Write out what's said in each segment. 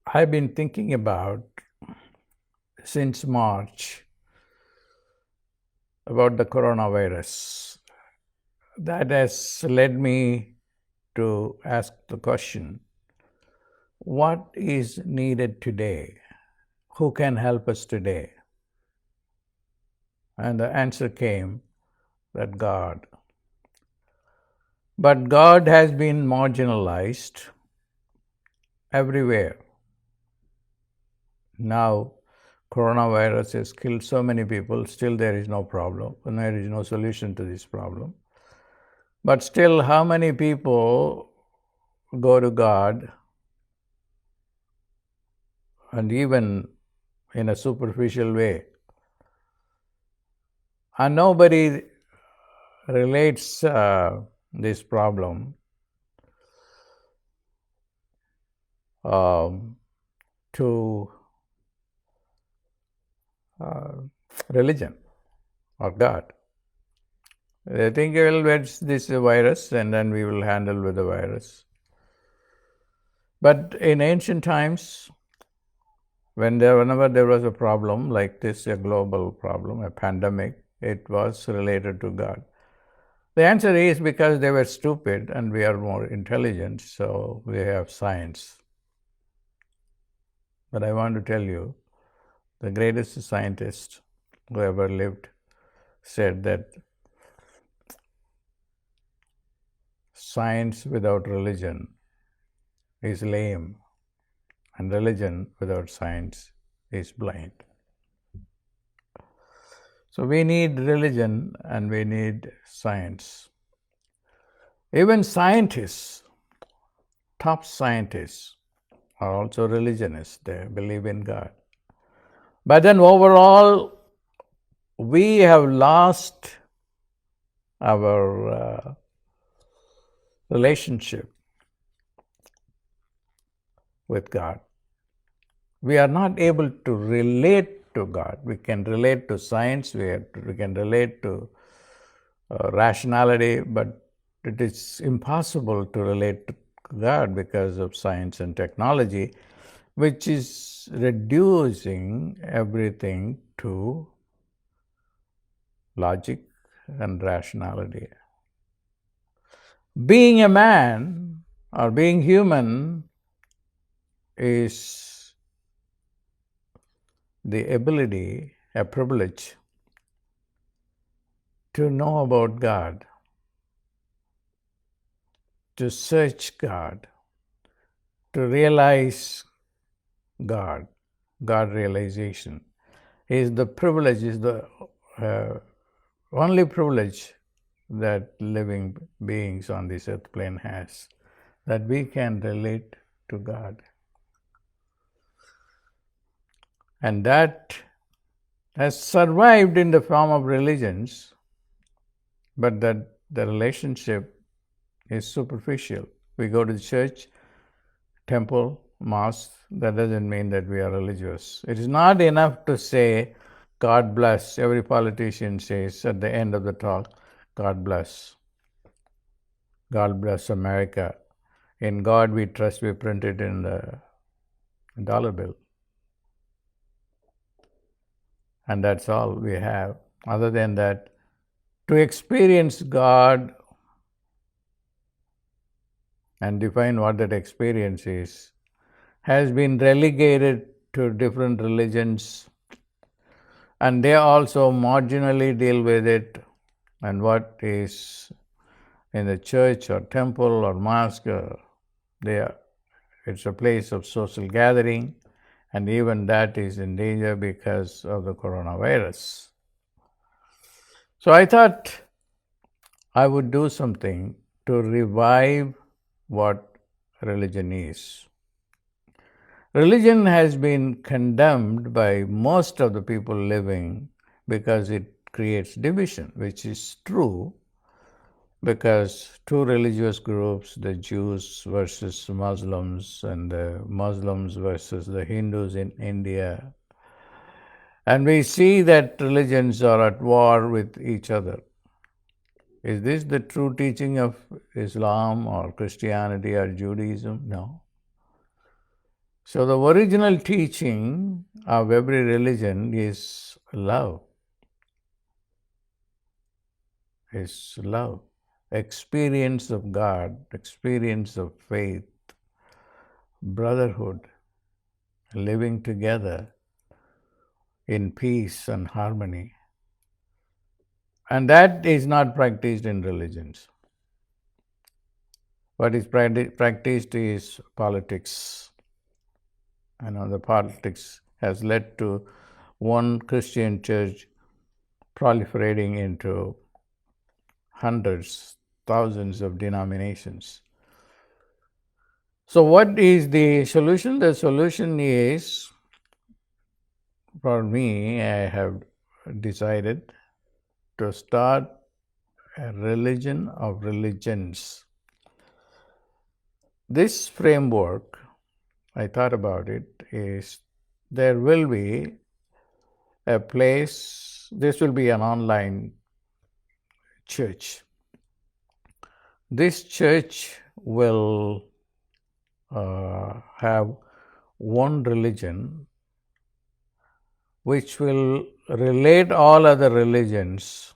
I've been thinking about since March about the coronavirus. That has led me to ask the question, what is needed today? Who can help us today? And the answer came that God. But God has been marginalized everywhere. Now, coronavirus has killed so many people, still there is no problem, and there is no solution to this problem. But still, how many people go to God and even in a superficial way? And nobody relates this problem to religion or God. They think, well, it's this virus and then we will handle with the virus. But in ancient times, whenever there was a problem like this, a global problem, a pandemic, it was related to God. The answer is because they were stupid and we are more intelligent, so we have science. But I want to tell you, the greatest scientist who ever lived said that science without religion is lame, and religion without science is blind. So we need religion and we need science. Even scientists, top scientists, are also religionists. They believe in God. But then overall, we have lost our relationship with God. We are not able to relate to God. We can relate to science, we can relate to rationality, but it is impossible to relate to God because of science and technology, which is reducing everything to logic and rationality. Being a man or being human is the ability, a privilege, to know about God, to search God, to realize God. God realization is the privilege, is the only privilege that living beings on this earth plane has, that we can relate to God. And that has survived in the form of religions, but that the relationship is superficial. We go to the church, temple, mosque, that doesn't mean that we are religious. It is not enough to say, God bless. Every politician says at the end of the talk, God bless. God bless America. In God we trust, we print it in the dollar bill. And that's all we have. Other than that, to experience God and define what that experience is, has been relegated to different religions, and they also marginally deal with it. And what is in the church or temple or mosque, it's a place of social gathering, and even that is in danger because of the coronavirus. So I thought I would do something to revive what religion is. Religion has been condemned by most of the people living because it creates division, which is true, because two religious groups, the Jews versus Muslims and the Muslims versus the Hindus in India, and we see that religions are at war with each other. Is this the true teaching of Islam or Christianity or Judaism? No. So the original teaching of every religion is love. Is love. Experience of God, experience of faith, brotherhood, living together in peace and harmony. And that is not practiced in religions. What is practiced is politics. And the politics has led to one Christian church proliferating into hundreds, thousands of denominations. So, what is the solution? The solution is, for me, I have decided to start a religion of religions. This framework, I thought about it, is there will be a place, this will be an online church. This church will have one religion which will relate all other religions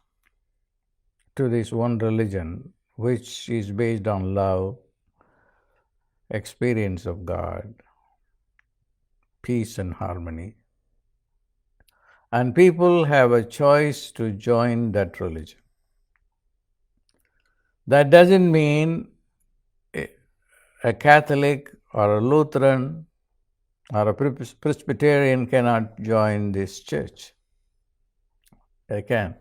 to this one religion, which is based on love, experience of God, peace and harmony. And people have a choice to join that religion. That doesn't mean a Catholic or a Lutheran or a Presbyterian cannot join this church. They can.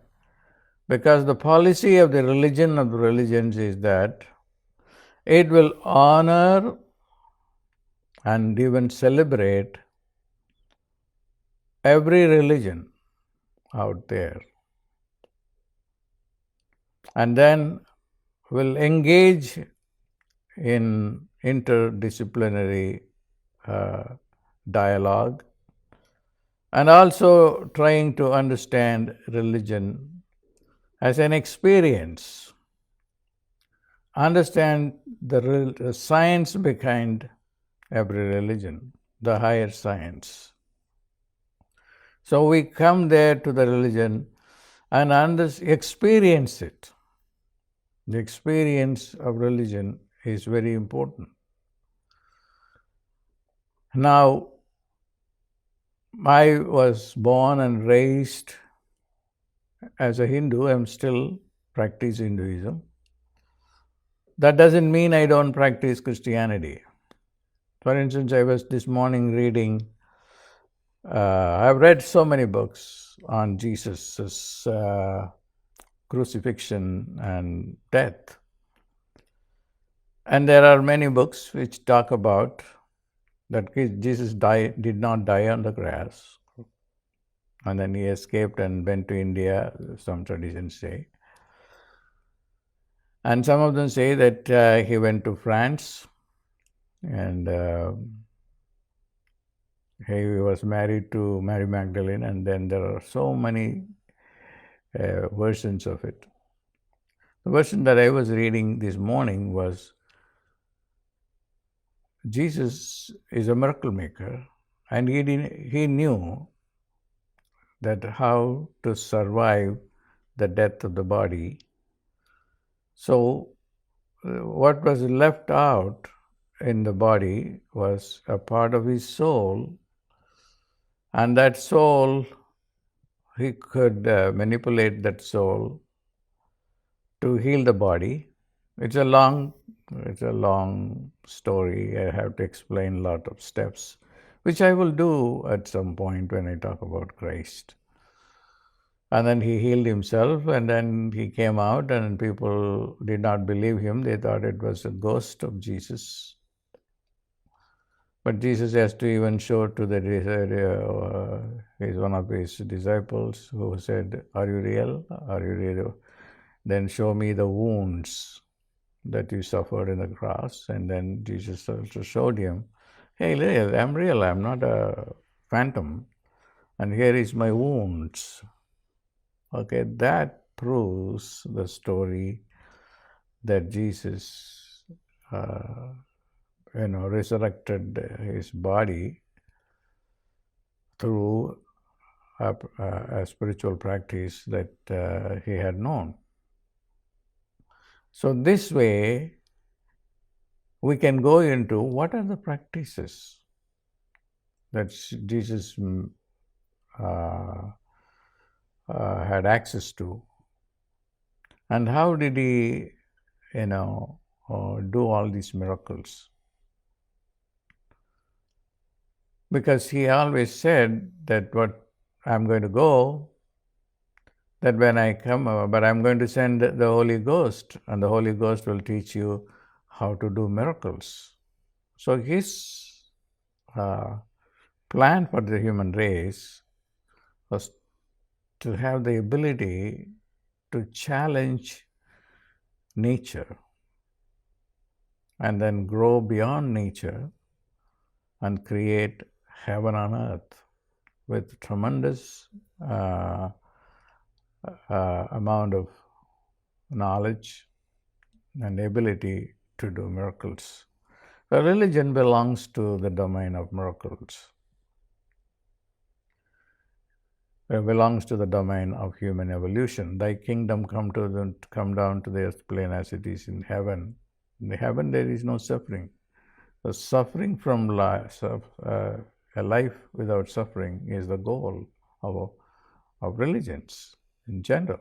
Because the policy of the religion of the religions is that it will honor and even celebrate every religion out there, and then will engage in interdisciplinary dialogue, and also trying to understand religion as an experience, understand the science behind every religion, the higher science. So we come there to the religion and experience it. The experience of religion is very important. Now, I was born and raised as a Hindu. I'm still practice Hinduism. That doesn't mean I don't practice Christianity. For instance, I was this morning reading, I've read so many books on Jesus' crucifixion and death. And there are many books which talk about that Jesus did not die on the grass. And then he escaped and went to India, some traditions say. And some of them say that he went to France and he was married to Mary Magdalene, and then there are so many versions of it. The version that I was reading this morning was Jesus is a miracle maker, and he knew that how to survive the death of the body. So what was left out in the body was a part of his soul, and that soul, he could manipulate that soul to heal the body. It's a long story. I have to explain a lot of steps, which I will do at some point when I talk about Christ. And then he healed himself, and then he came out, and people did not believe him. They thought it was a ghost of Jesus. But Jesus has to even show to he's one of his disciples who said, "Are you real? Are you real? Then show me the wounds that you suffered in the cross." And then Jesus also showed him, "Hey, I'm real. I'm not a phantom. And here is my wounds." Okay, that proves the story that Jesus resurrected his body through a spiritual practice that he had known. So this way, we can go into what are the practices that Jesus uh, had access to, and how did he, do all these miracles? Because he always said that what I'm going to go, that when I come, but I'm going to send the Holy Ghost, and the Holy Ghost will teach you how to do miracles. So his plan for the human race was to have the ability to challenge nature and then grow beyond nature and create heaven on earth with tremendous amount of knowledge and ability to do miracles. The religion belongs to the domain of miracles. It belongs to the domain of human evolution. Thy kingdom come down to the earth plane as it is in heaven. In heaven there is no suffering. The suffering from life, a life without suffering, is the goal of religions in general.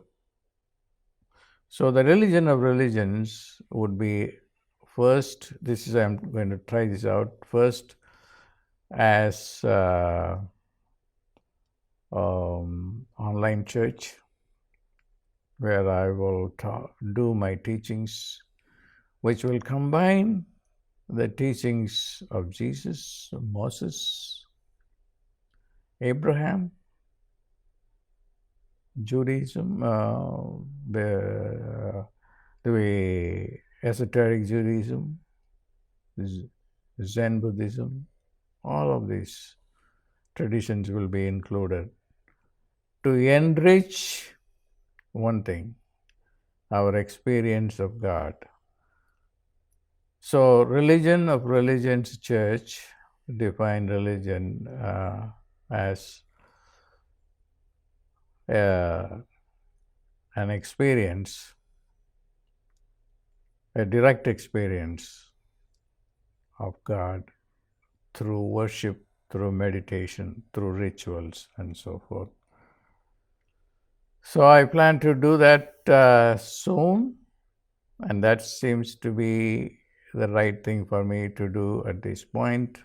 So the religion of religions would be first, I'm going to try this out, first as online church, where I will do my teachings, which will combine the teachings of Jesus, Moses, Abraham, Judaism, the esoteric Judaism, Zen Buddhism, all of these traditions will be included to enrich one thing, our experience of God. So, religion of religions church define religion as an experience, a direct experience of God through worship, through meditation, through rituals, and so forth. So I plan to do that soon, and that seems to be the right thing for me to do at this point.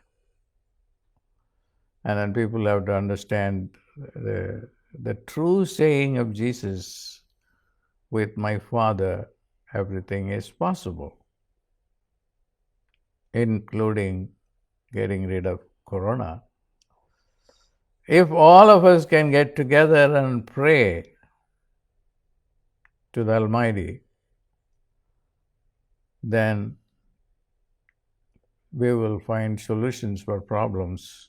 And then people have to understand the true saying of Jesus, with my Father, everything is possible, including getting rid of corona. If all of us can get together and pray to the Almighty, then we will find solutions for problems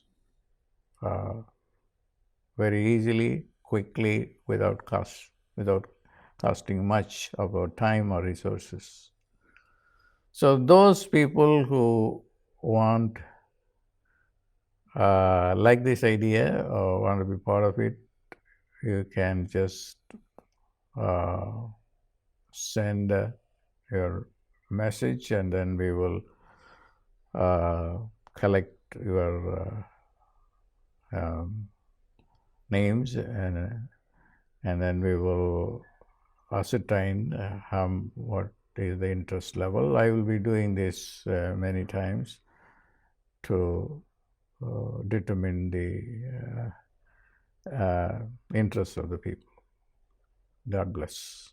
very easily, quickly, without costing much of our time or resources. So those people who want like this idea or want to be part of it, you can just send your message, and then we will collect your names, and then we will ascertain what is the interest level. I will be doing this many times to determine the interests of the people. God bless.